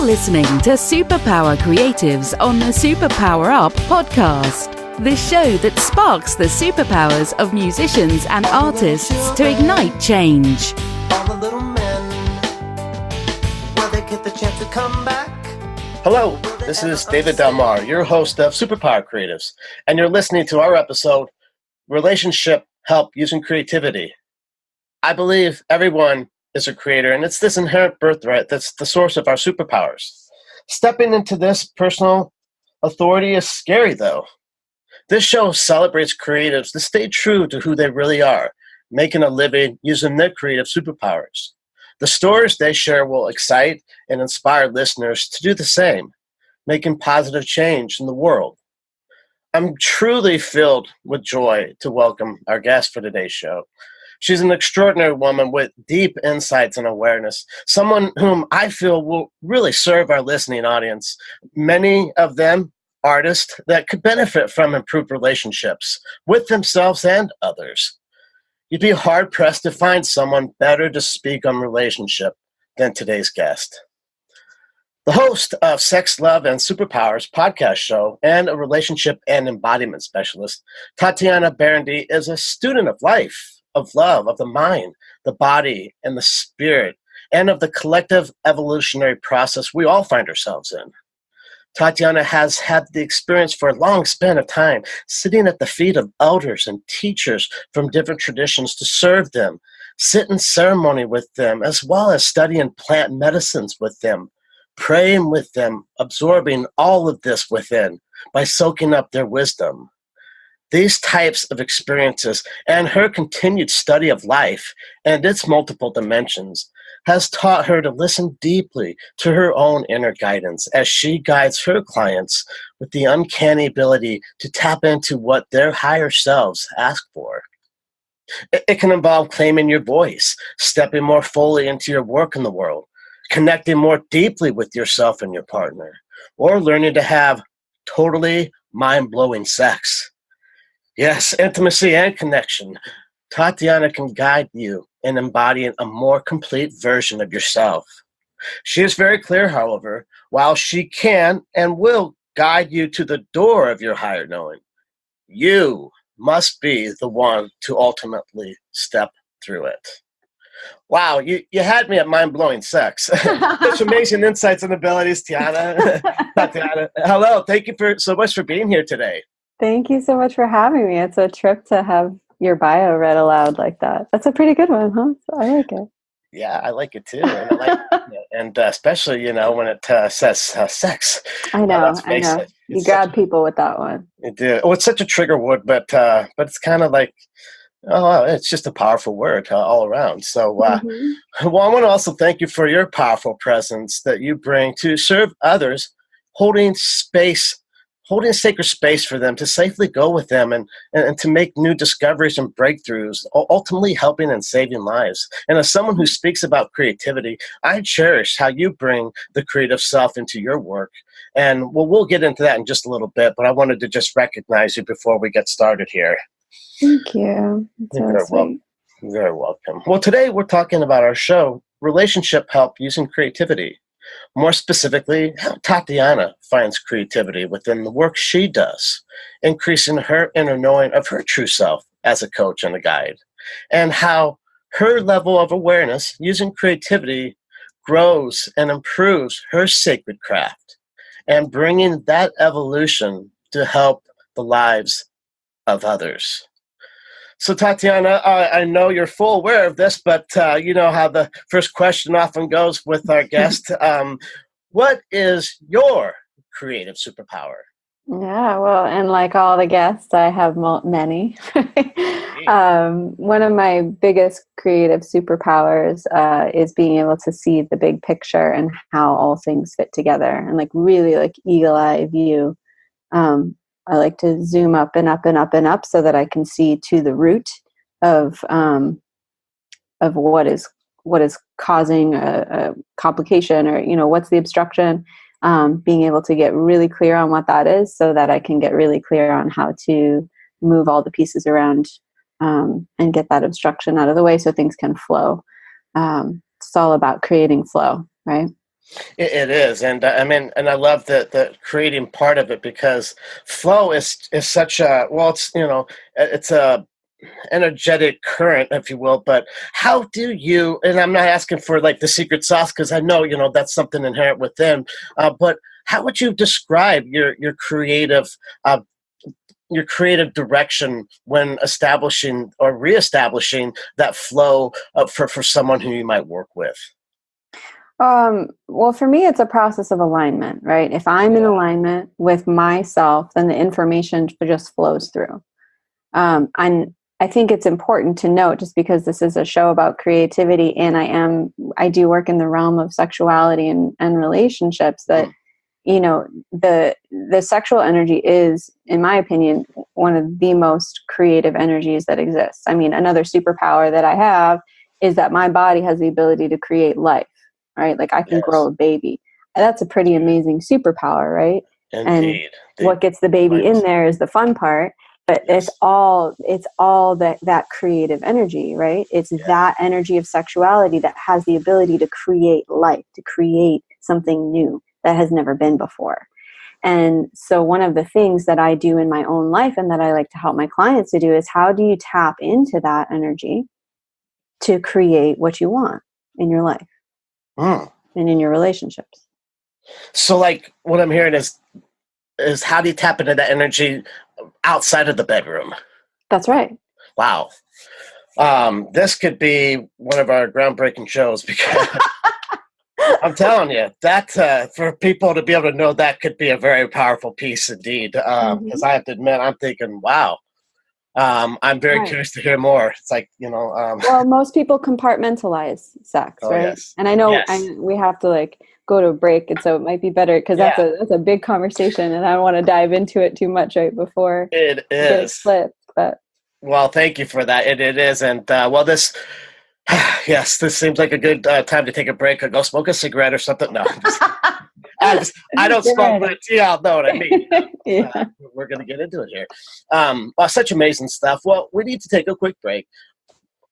listening to Superpower Creatives on the Superpower Up podcast. The show that sparks the superpowers of musicians and artists to ignite change. All the little men, will they get the chance to come back? Hello, this is David Delmar, your host of Superpower Creatives, and you're listening to our episode, Relationship Help Using Creativity. I believe everyone is a creator, and it's this inherent birthright that's the source of our superpowers. Stepping into this personal authority is scary, though. This show celebrates creatives to stay true to who they really are, making a living using their creative superpowers. The stories they share will excite and inspire listeners to do the same, making positive change in the world. I'm truly filled with joy to welcome our guest for today's show. She's an extraordinary woman with deep insights and awareness, someone whom I feel will really serve our listening audience. Many of them artists that could benefit from improved relationships with themselves and others. You'd be hard-pressed to find someone better to speak on relationship than today's guest. The host of Sex, Love, and Superpowers podcast show and a relationship and embodiment specialist, Tatiana Berindei is a student of life, of love, of the mind, the body, and the spirit, and of the collective evolutionary process we all find ourselves in. Tatiana has had the experience for a long span of time, sitting at the feet of elders and teachers from different traditions to serve them, sit in ceremony with them, as well as studying plant medicines with them, praying with them, absorbing all of this within by soaking up their wisdom. These types of experiences and her continued study of life and its multiple dimensions has taught her to listen deeply to her own inner guidance as she guides her clients with the uncanny ability to tap into what their higher selves ask for. It can involve claiming your voice, stepping more fully into your work in the world, connecting more deeply with yourself and your partner, or learning to have totally mind-blowing sex. Yes, intimacy and connection. Tatiana can guide you in embodying a more complete version of yourself. She is very clear, however, while she can and will guide you to the door of your higher knowing, you must be the one to ultimately step through it. Wow, you had me at mind-blowing sex. Such amazing insights and abilities, Tatiana. Hello, thank you so much for being here today. Thank you so much for having me. It's a trip to have your bio read aloud like that. That's a pretty good one, huh? I like it. Yeah, I like it too. And especially, when it says sex. I know. You grab people with that one. You do. Oh, it's such a trigger word, but it's kind of like, it's just a powerful word all around. So, well, I want to also thank you for your powerful presence that you bring to serve others, holding sacred space for them to safely go with them and to make new discoveries and breakthroughs, ultimately helping and saving lives. And as someone who speaks about creativity, I cherish how you bring the creative self into your work. And we'll get into that in just a little bit, but I wanted to just recognize you before we get started here. Thank you. You're very welcome. Well, today we're talking about our show, Relationship Help Using Creativity. More specifically, how Tatiana finds creativity within the work she does, increasing her inner knowing of her true self as a coach and a guide, and how her level of awareness using creativity grows and improves her sacred craft, and bringing that evolution to help the lives of others. So, Tatiana, I know you're full aware of this, but you know how the first question often goes with our guest. What is your creative superpower? Yeah, well, and like all the guests, I have many. One of my biggest creative superpowers is being able to see the big picture and how all things fit together, and really eagle-eye view. I like to zoom up and up and up and up so that I can see to the root of what is causing a complication, or what's the obstruction. Being able to get really clear on what that is, so that I can get really clear on how to move all the pieces around and get that obstruction out of the way so things can flow. It's all about creating flow, right? It is, and I mean, and I love the creating part of it, because flow is such a, well, it's, it's a energetic current, if you will. But how do you? And I'm not asking for like the secret sauce, because I know that's something inherent within. But how would you describe your creative? Your creative direction when establishing or reestablishing that flow for someone who you might work with? Well, for me, it's a process of alignment, right? If I'm in alignment with myself, then the information just flows through. And I think it's important to note, just because this is a show about creativity, and I do work in the realm of sexuality and relationships, that the sexual energy is, in my opinion, one of the most creative energies that exists. I mean, another superpower that I have is that my body has the ability to create life, right? Like I can grow a baby. That's a pretty amazing superpower, right? Indeed. And what gets the baby in there is the fun part, but it's all that creative energy, right? It's that energy of sexuality that has the ability to create life, to create something new that has never been before. And so one of the things that I do in my own life, and that I like to help my clients to do, is how do you tap into that energy to create what you want in your life and in your relationships? So like what I'm hearing is how do you tap into that energy outside of the bedroom? That's right. Wow. This could be one of our groundbreaking shows, because I'm telling you that for people to be able to know, that could be a very powerful piece indeed. Because I have to admit, I'm thinking, wow. I'm very curious to hear more. It's like, well, most people compartmentalize sex, right? Yes. And I know we have to like go to a break, and so it might be better, because that's a big conversation, and I don't want to dive into it too much right before it is flipped. But well, thank you for that. It is, and this. Yes, this seems like a good time to take a break or go smoke a cigarette or something. No, I don't smoke, but y'all know what I mean. We're going to get into it here. Well, such amazing stuff. Well, we need to take a quick break.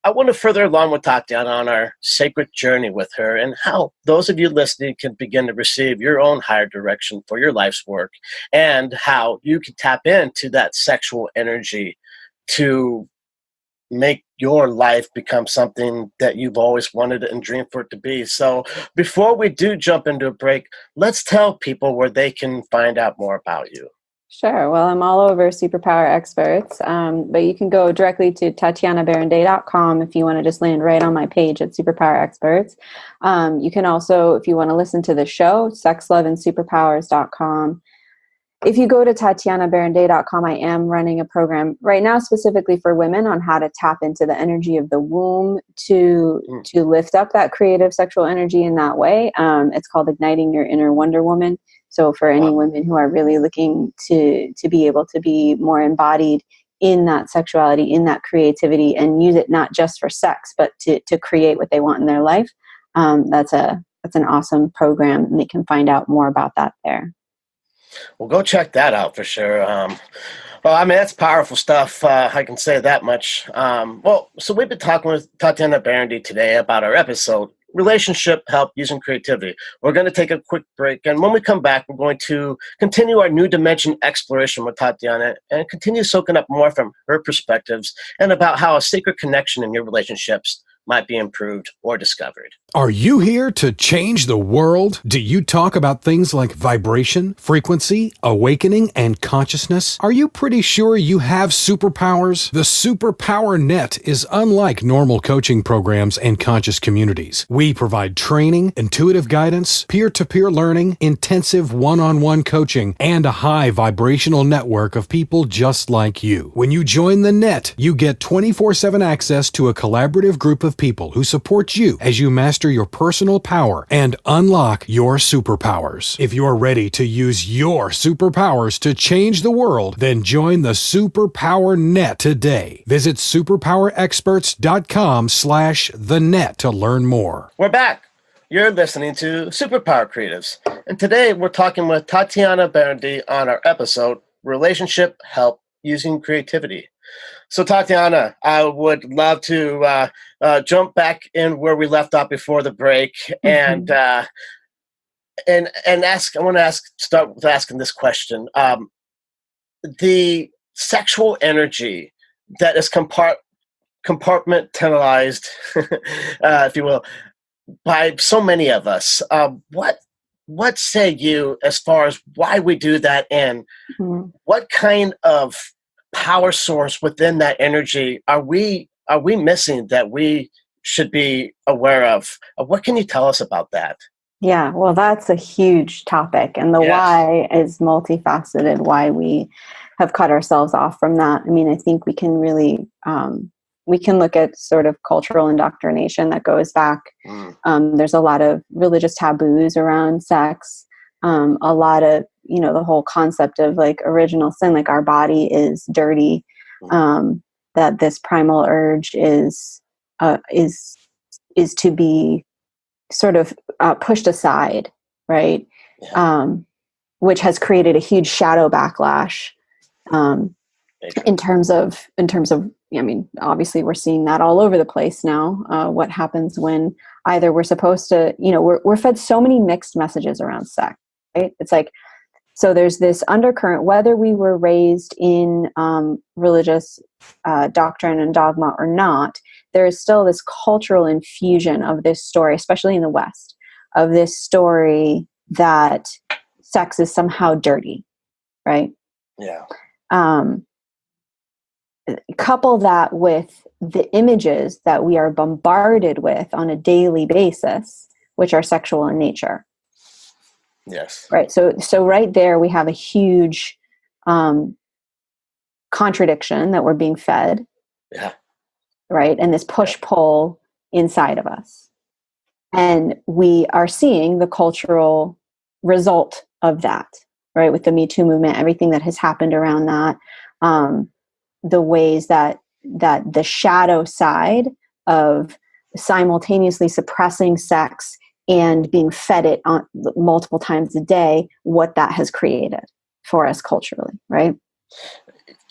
I want to further along with Tatiana on our sacred journey with her, and how those of you listening can begin to receive your own higher direction for your life's work, and how you can tap into that sexual energy to make your life become something that you've always wanted and dreamed for it to be. So before we do jump into a break, let's tell people where they can find out more about you. Sure. Well, I'm all over Superpower Experts, but you can go directly to TatianaBerindei.com if you want to just land right on my page at Superpower Experts. You can also, if you want to listen to the show, sexloveandsuperpowers.com. If you go to TatianaBerindei.com, I am running a program right now specifically for women on how to tap into the energy of the womb to lift up that creative sexual energy in that way. It's called Igniting Your Inner Wonder Woman. So for any women who are really looking to be able to be more embodied in that sexuality, in that creativity, and use it not just for sex, but to create what they want in their life, that's an awesome program, and they can find out more about that there. Well, go check that out for sure. Well, I mean, that's powerful stuff. I can say that much. So we've been talking with Tatiana Berindei today about our episode, Relationship Help Using Creativity. We're going to take a quick break, and when we come back, we're going to continue our new dimension exploration with Tatiana and continue soaking up more from her perspectives and about how a sacred connection in your relationships might be improved or discovered. Are you here to change the world? Do you talk about things like vibration, frequency, awakening, and consciousness? Are you pretty sure you have superpowers? The Superpower Net is unlike normal coaching programs and conscious communities. We provide training, intuitive guidance, peer-to-peer learning, intensive one-on-one coaching, and a high vibrational network of people just like you. When you join the net, you get 24/7 access to a collaborative group of people who support you as you master your personal power and unlock your superpowers. If you're ready to use your superpowers to change the world, then join the Superpower Net today. Visit superpowerexperts.com/thenet to learn more. We're back. You're listening to Superpower Creatives. And today we're talking with Tatiana Berindei on our episode, Relationship Help Using Creativity. So Tatiana, I would love to jump back in where we left off before the break. And I want to start with asking this question. The sexual energy that is compartmentalized, if you will, by so many of us. What say you as far as why we do that, and what kind of power source within that energy are we missing that we should be aware of? What can you tell us about that? Yeah, well, that's a huge topic, and the why is multifaceted. Why we have cut ourselves off from that. I mean, I think we can really we can look at sort of cultural indoctrination that goes back. There's a lot of religious taboos around sex. A lot of, the whole concept of like original sin, like our body is dirty. That this primal urge is to be sort of pushed aside, right? Which has created a huge shadow backlash in terms of, I mean, obviously we're seeing that all over the place now. What happens when either we're supposed to, we're fed so many mixed messages around sex, right? It's like, so there's this undercurrent, whether we were raised in religious doctrine and dogma or not, there is still this cultural infusion of this story, especially in the West, of this story that sex is somehow dirty, right? Yeah. Couple that with the images that we are bombarded with on a daily basis, which are sexual in nature. Yes. Right. So right there we have a huge contradiction that we're being fed. Yeah. Right. And this push-pull inside of us. And we are seeing the cultural result of that, right? With the Me Too movement, everything that has happened around that, the ways that the shadow side of simultaneously suppressing sex and being fed it on multiple times a day, what that has created for us culturally, right?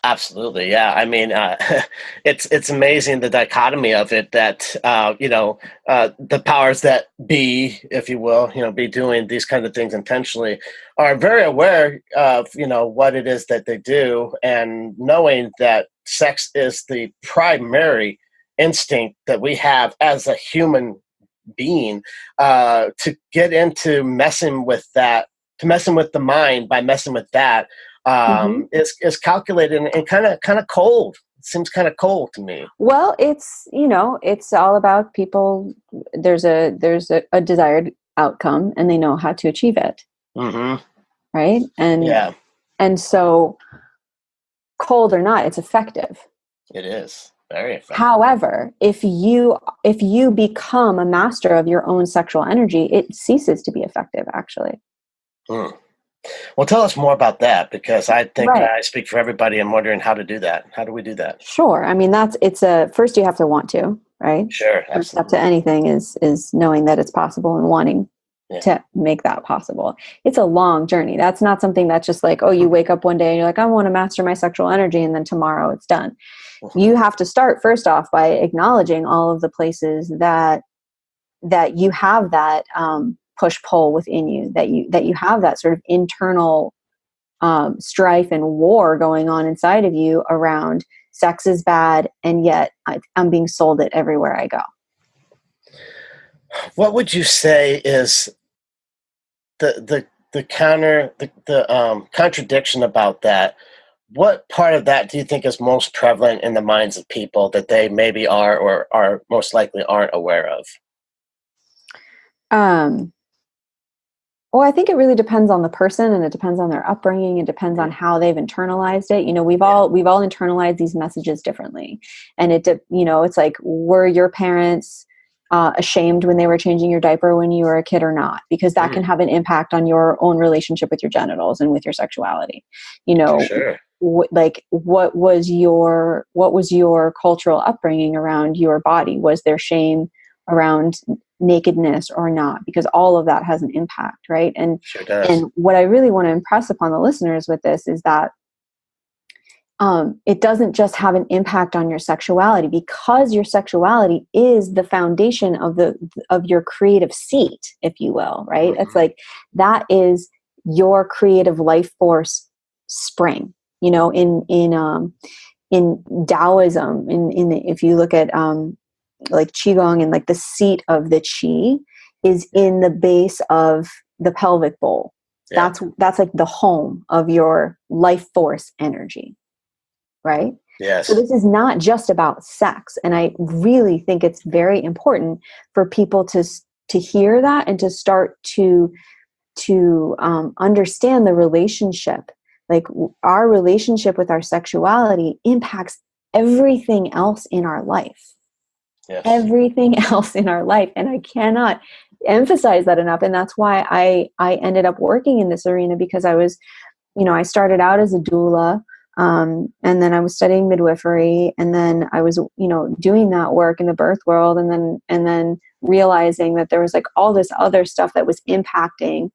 Absolutely, yeah. I mean, it's amazing the dichotomy of it. That the powers that be, if you will, be doing these kind of things intentionally, are very aware of what it is that they do, and knowing that sex is the primary instinct that we have as a human being, to get into messing with that, to messing with the mind by messing with that. Is calculated and kind of cold. It seems kind of cold to me. Well, it's all about people. There's a desired outcome, and they know how to achieve it. Right? And so, cold or not, it's effective. It is very effective. However, if you become a master of your own sexual energy, it ceases to be effective. Actually. Well, tell us more about that, because I think I speak for everybody. I'm wondering how to do that. How do we do that? Sure. I mean, first you have to want to, right? Sure. First step to anything is knowing that it's possible and wanting to make that possible. It's a long journey. That's not something that's just like, oh, you wake up one day and you're like, I want to master my sexual energy, and then tomorrow it's done. You have to start first off by acknowledging all of the places that you have that, push-pull within you, that you have that sort of internal strife and war going on inside of you around sex is bad, and yet I'm being sold it everywhere I go. What would you say is the contradiction about that? What part of that do you think is most prevalent in the minds of people that they maybe are or are most likely aren't aware of? Well, I think it really depends on the person, and it depends on their upbringing. It depends on how they've internalized it. We've all internalized these messages differently, and it's like, were your parents ashamed when they were changing your diaper when you were a kid or not? Because that can have an impact on your own relationship with your genitals and with your sexuality. Sure. What was your cultural upbringing around your body? Was there shame around nakedness or not? Because all of that has an impact, right? And sure does. And what I really want to impress upon the listeners with this is that it doesn't just have an impact on your sexuality, because your sexuality is the foundation of your creative seat, if you will, right? It's like, that is your creative life force spring, in Taoism, if you look at like Qigong, and like the seat of the Qi is in the base of the pelvic bowl. Yeah. That's like the home of your life force energy. Right? Yes. So this is not just about sex. And I really think it's very important for people to hear that, and to start to understand the relationship. Like, our relationship with our sexuality impacts everything else in our life. Yes. Everything else in our life. And I cannot emphasize that enough. And that's why I ended up working in this arena, because I was, I started out as a doula. And then I was studying midwifery, and then I was, doing that work in the birth world, and then realizing that there was like all this other stuff that was impacting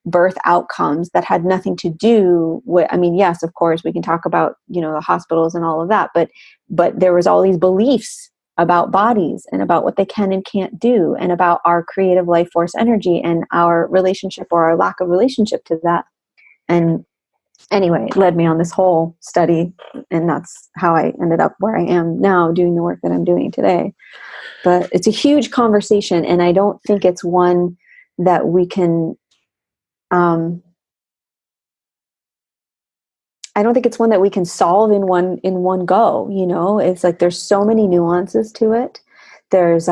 birth outcomes that had nothing to do with, yes, of course, we can talk about, the hospitals and all of that, but there was all these beliefs about bodies and about what they can and can't do, and about our creative life force energy and our relationship, or our lack of relationship to that. And anyway, it led me on this whole study, and that's how I ended up where I am now, doing the work that I'm doing today. But it's a huge conversation, and I don't think it's one that we can, solve in one go. It's like, there's so many nuances to it. There's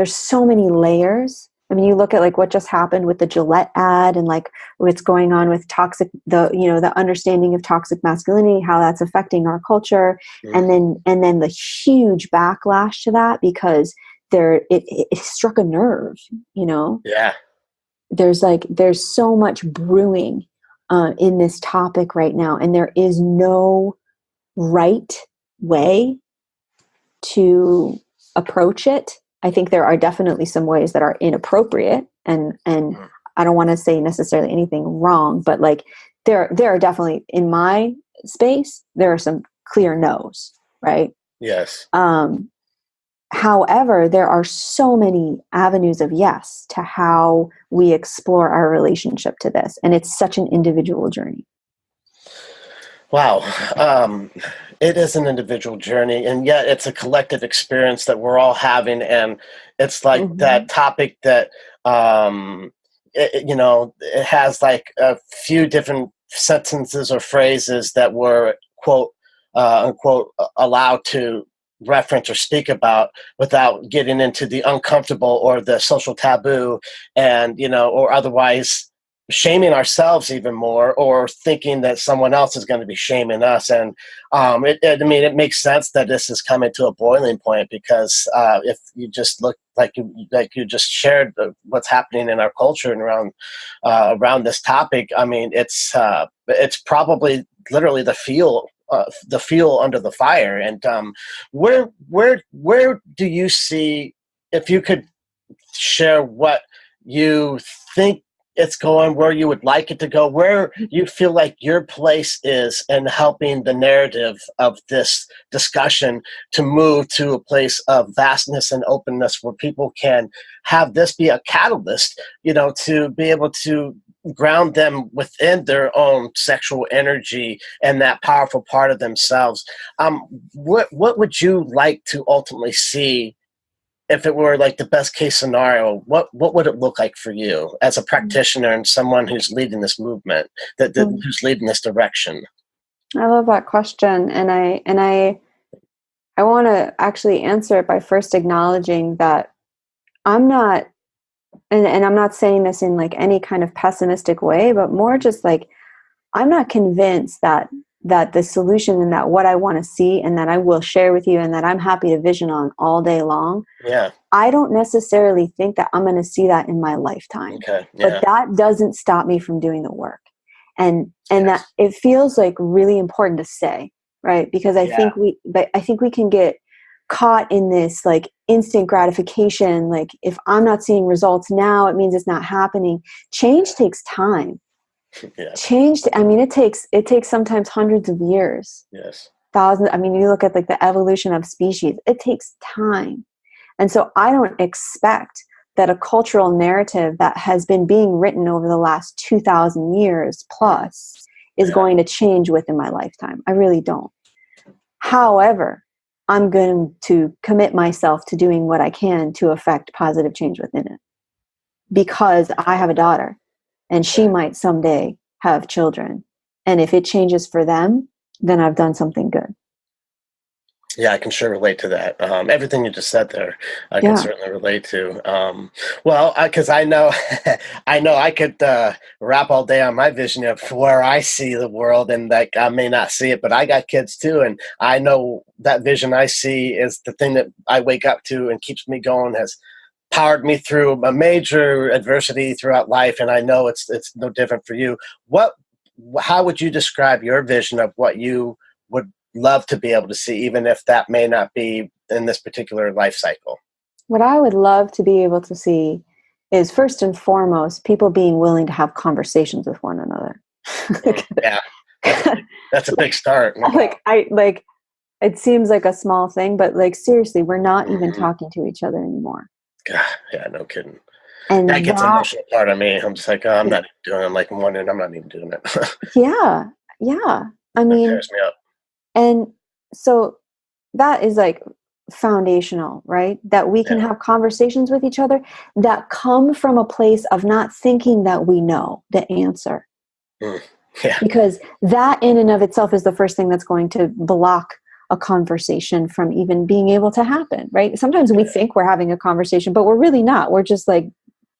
so many layers. You look at like what just happened with the Gillette ad, and like what's going on with the understanding of toxic masculinity, how that's affecting our culture. Mm. And then the huge backlash to that, because it struck a nerve, Yeah. There's so much brewing in this topic right now, and there is no right way to approach it. I think there are definitely some ways that are inappropriate, and I don't want to say necessarily anything wrong, but like there are definitely, in my space, there are some clear no's, right? Yes. However, there are so many avenues of yes to how we explore our relationship to this, and it's such an individual journey. Wow. It is an individual journey, and yet it's a collective experience that we're all having. And it's like that topic that, it has like a few different sentences or phrases that we're, quote, unquote, allowed to reference or speak about without getting into the uncomfortable or the social taboo, and, or otherwise shaming ourselves even more, or thinking that someone else is going to be shaming us. And it makes sense that this is coming to a boiling point, because if you just look like you just shared what's happening in our culture and around this topic, it's probably literally the fuel under the fire. And where do you see, if you could share what you think it's going, where you would like it to go, where you feel like your place is in helping the narrative of this discussion to move to a place of vastness and openness, where people can have this be a catalyst, to be able to ground them within their own sexual energy and that powerful part of themselves. What would you like to ultimately see? If it were like the best case scenario, what would it look like for you as a practitioner and someone who's leading this movement, who's leading this direction? I love that question. And I want to actually answer it by first acknowledging that I'm not, and I'm not saying this in like any kind of pessimistic way, but more just like, I'm not convinced that the solution, and that what I want to see, and that I will share with you, and that I'm happy to vision on all day long. Yeah. I don't necessarily think that I'm going to see that in my lifetime. Okay. Yeah. But that doesn't stop me from doing the work. And that it feels like really important to say, right? Because I think we can get caught in this like instant gratification. Like, if I'm not seeing results now, it means it's not happening. Change takes time. Yeah. I mean, it takes sometimes hundreds of years. Yes. Thousands. I mean, you look at like the evolution of species, it takes time. And so I don't expect that a cultural narrative that has been being written over the last 2,000 years plus is going to change within my lifetime. I really don't. However, I'm going to commit myself to doing what I can to affect positive change within it. Because I have a daughter and she might someday have children. And if it changes for them, then I've done something good. Yeah, I can sure relate to that. Everything you just said there, I can certainly relate to. Because I know, I could rap all day on my vision of where I see the world, and like I may not see it, but I got kids too, and I know that vision I see is the thing that I wake up to and keeps me going, has powered me through a major adversity throughout life, and I know it's no different for you. How would you describe your vision of what you would love to be able to see, even if that may not be in this particular life cycle? What I would love to be able to see is, first and foremost, people being willing to have conversations with one another. Yeah, that's a big start. It seems like a small thing, but like seriously, we're not even talking to each other anymore. God, yeah, no kidding. And that gets an emotional part of me. I'm just like, I'm not even doing it. I'm like, I'm wondering, I'm not even doing it. Yeah. I mean, that tears me up. And so that is like foundational, right? That we can have conversations with each other that come from a place of not thinking that we know the answer. Yeah. Because that in and of itself is the first thing that's going to block a conversation from even being able to happen, right? Sometimes we think we're having a conversation, but we're really not. We're just like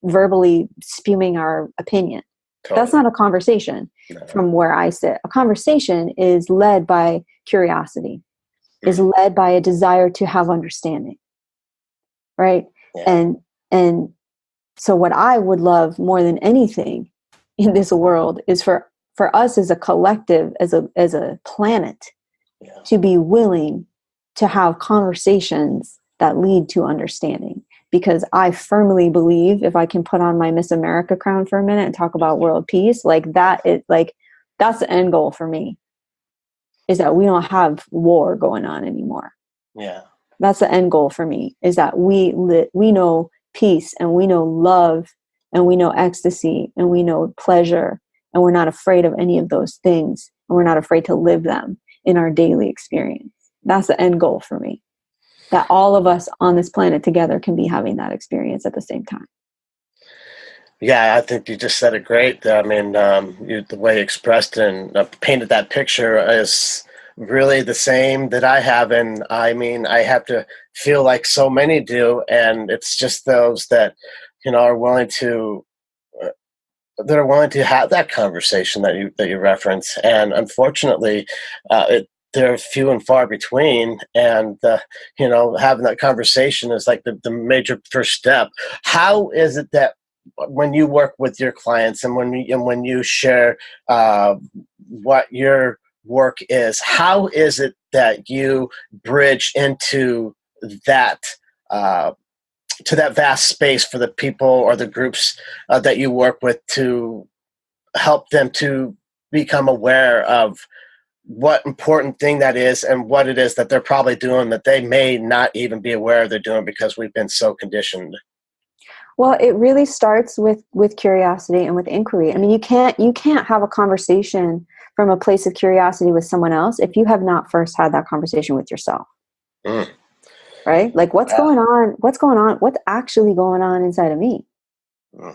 verbally spewing our opinion. Totally. That's not a conversation from where I sit. A conversation is led by curiosity, is led by a desire to have understanding, right? Yeah. And so what I would love more than anything in this world is for us as a collective, as a planet, to be willing to have conversations that lead to understanding. Because I firmly believe if I can put on my Miss America crown for a minute and talk about world peace, that's the end goal for me, is that we don't have war going on anymore. Yeah. That's the end goal for me, is that we know peace, and we know love, and we know ecstasy, and we know pleasure, and we're not afraid of any of those things, and we're not afraid to live them in our daily experience. That's the end goal for me. That all of us on this planet together can be having that experience at the same time. Yeah, I think you just said it great. I mean, the way you expressed and painted that picture is really the same that I have. And I mean, I have to feel like so many do. And it's just those that, are willing to have that conversation that you reference. And unfortunately, they're few and far between, and having that conversation is like the major first step. How is it that when you work with your clients and when you share what your work is, how is it that you bridge into that to that vast space for the people or the groups that you work with, to help them to become aware of what important thing that is and what it is that they're probably doing that they may not even be aware they're doing because we've been so conditioned? Well, it really starts with curiosity and with inquiry. I mean, you can't have a conversation from a place of curiosity with someone else if you have not first had that conversation with yourself. Right? Like what's going on? What's actually going on inside of me?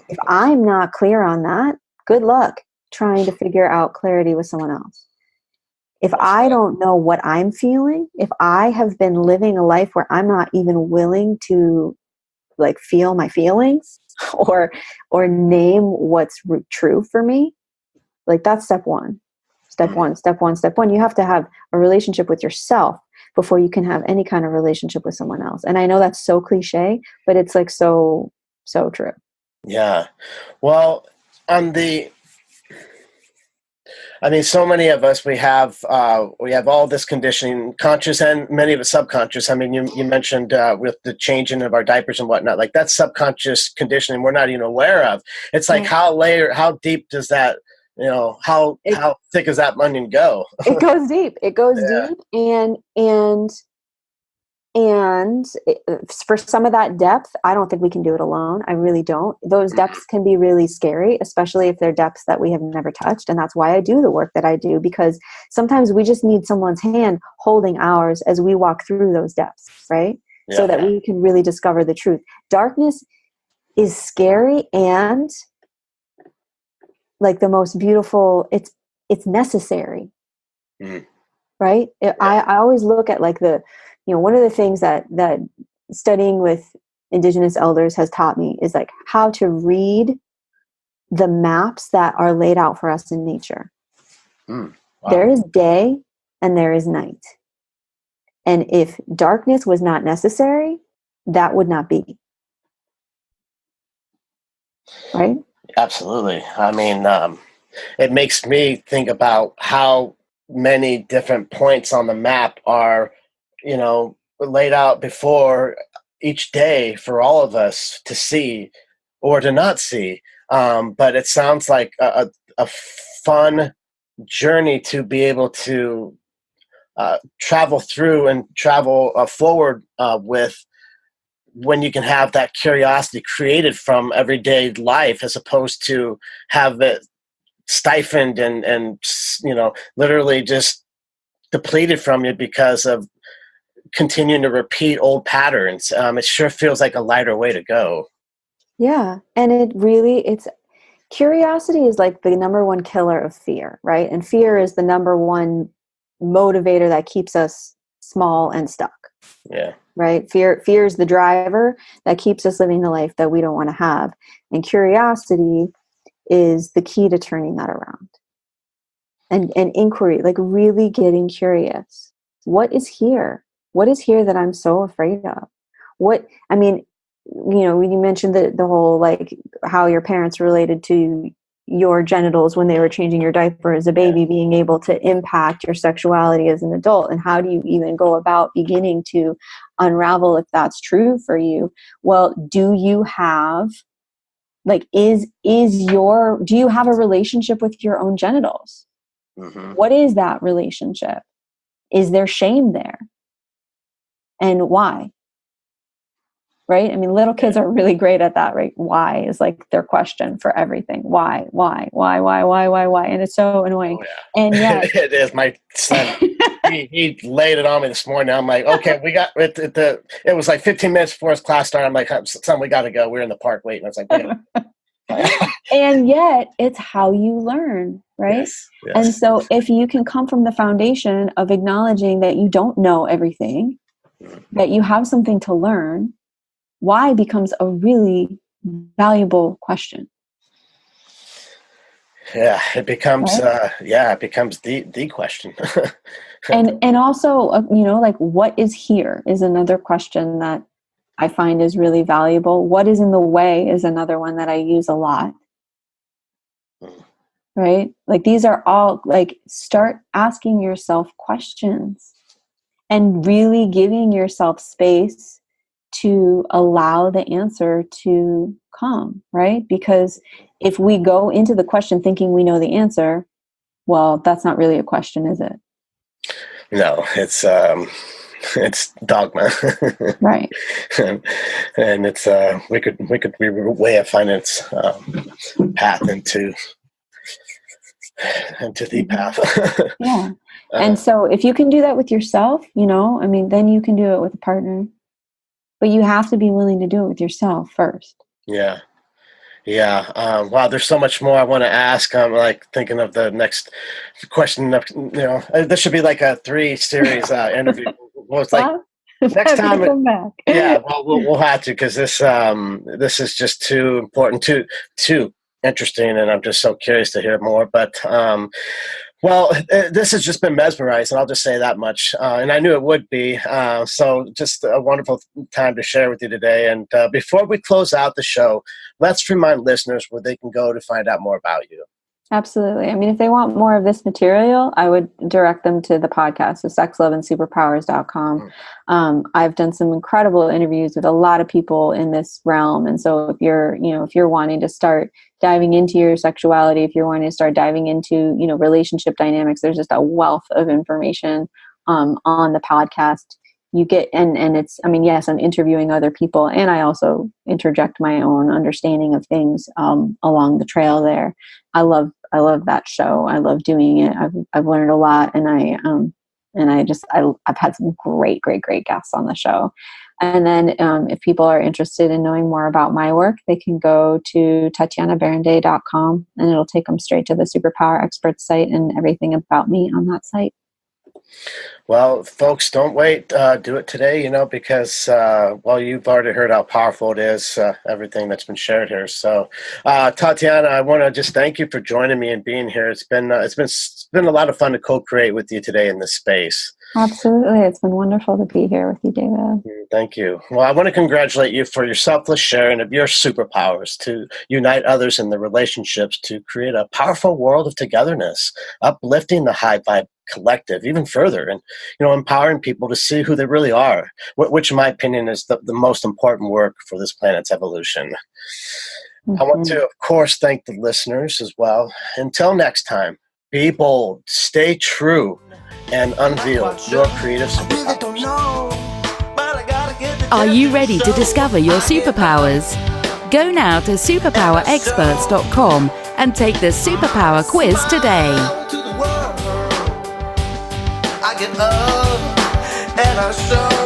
If I'm not clear on that, good luck trying to figure out clarity with someone else. If I don't know what I'm feeling, if I have been living a life where I'm not even willing to like feel my feelings or name what's true for me, like that's step one. You have to have a relationship with yourself before you can have any kind of relationship with someone else. And I know that's so cliche, but it's like so true. Yeah. Well, so many of us, we have all this conditioning, conscious and many of it subconscious. I mean, you mentioned with the changing of our diapers and whatnot, like that's subconscious conditioning we're not even aware of. It's like how deep does that how thick is that onion go? It goes deep. It goes deep. And for some of that depth, I don't think we can do it alone. I really don't. Those depths can be really scary, especially if they're depths that we have never touched. And that's why I do the work that I do, because sometimes we just need someone's hand holding ours as we walk through those depths, right? Yeah. So that we can really discover the truth. Darkness is scary and like the most beautiful. It's necessary, right? I always look at like one of the things that studying with Indigenous elders has taught me is like how to read the maps that are laid out for us in nature. Wow. There is day and there is night. And if darkness was not necessary, that would not be. Right? Absolutely. I mean, it makes me think about how many different points on the map are laid out before each day for all of us to see or to not see. But it sounds like a fun journey to be able to travel through and travel forward with, when you can have that curiosity created from everyday life, as opposed to have it stifled and literally just depleted from you because of continuing to repeat old patterns. It sure feels like a lighter way to go. Yeah. And it's curiosity is like the number one killer of fear, right? And fear is the number one motivator that keeps us small and stuck. Yeah. Right? Fear is the driver that keeps us living the life that we don't want to have. And curiosity is the key to turning that around. And inquiry, like really getting curious. What is here? What is here that I'm so afraid of? When you mentioned the whole, like how your parents related to your genitals when they were changing your diaper as a baby, being able to impact your sexuality as an adult. And how do you even go about beginning to unravel if that's true for you? Well, do you have, like, do you have a relationship with your own genitals? Mm-hmm. What is that relationship? Is there shame there? And why? Right? I mean, little kids are really great at that, right? Why is like their question for everything. Why? And it's so annoying. Oh, yeah. And yet it is. My son, he laid it on me this morning. I'm like, okay, we got it. It was like 15 minutes before his class started. I'm like, son, we got to go. We're in the park waiting. I was like, wait. And yet it's how you learn, right? Yes. And so if you can come from the foundation of acknowledging that you don't know everything, that you have something to learn, why becomes a really valuable question. Yeah, it becomes it becomes the question. and also like what is here is another question that I find is really valuable. What is in the way is another one that I use a lot. Right? Like these are all, like, start asking yourself questions and really giving yourself space to allow the answer to come, right? Because if we go into the question thinking we know the answer, well, that's not really a question, is it? No, it's dogma. Right. and it's we could be a way of finding its path into the path. Yeah. And so if you can do that with yourself, then you can do it with a partner. But you have to be willing to do it with yourself first. Yeah. Yeah. Wow. There's so much more I want to ask. I'm like thinking of the next question. This should be like a 3-series interview. Well, it's like next time. Come back. Yeah. Well, we'll have to, because this is just too important, too interesting, and I'm just so curious to hear more. But this has just been mesmerizing. I'll just say that much. And I knew it would be. So just a wonderful time to share with you today. And before we close out the show, let's remind listeners where they can go to find out more about you. Absolutely. I mean, if they want more of this material, I would direct them to the podcast, so sexloveandsuperpowers.com. I've done some incredible interviews with a lot of people in this realm. And so if you're wanting to start diving into your sexuality, if you're wanting to start diving into, relationship dynamics, there's just a wealth of information on the podcast. You get, and it's, I mean, yes, I'm interviewing other people, and I also interject my own understanding of things along the trail there. I love that show. I love doing it. I've learned a lot, and I've had some great guests on the show. And then if people are interested in knowing more about my work, they can go to TatianaBerindei.com, and it'll take them straight to the Superpower Experts site and everything about me on that site. Well, folks, don't wait. Do it today, because, you've already heard how powerful it is, everything that's been shared here. So, Tatiana, I want to just thank you for joining me and being here. It's been a lot of fun to co-create with you today in this space. Absolutely. It's been wonderful to be here with you, David. Thank you. Well, I want to congratulate you for your selfless sharing of your superpowers to unite others in the relationships to create a powerful world of togetherness, uplifting the high vibe collective even further, and empowering people to see who they really are, which in my opinion is the most important work for this planet's evolution. Mm-hmm. I want to, of course, thank the listeners as well. Until next time, be bold, stay true, and unveil your creative superpowers. Are you ready to discover your superpowers? Go now to superpowerexperts.com and take the Superpower Quiz today. I get up and I show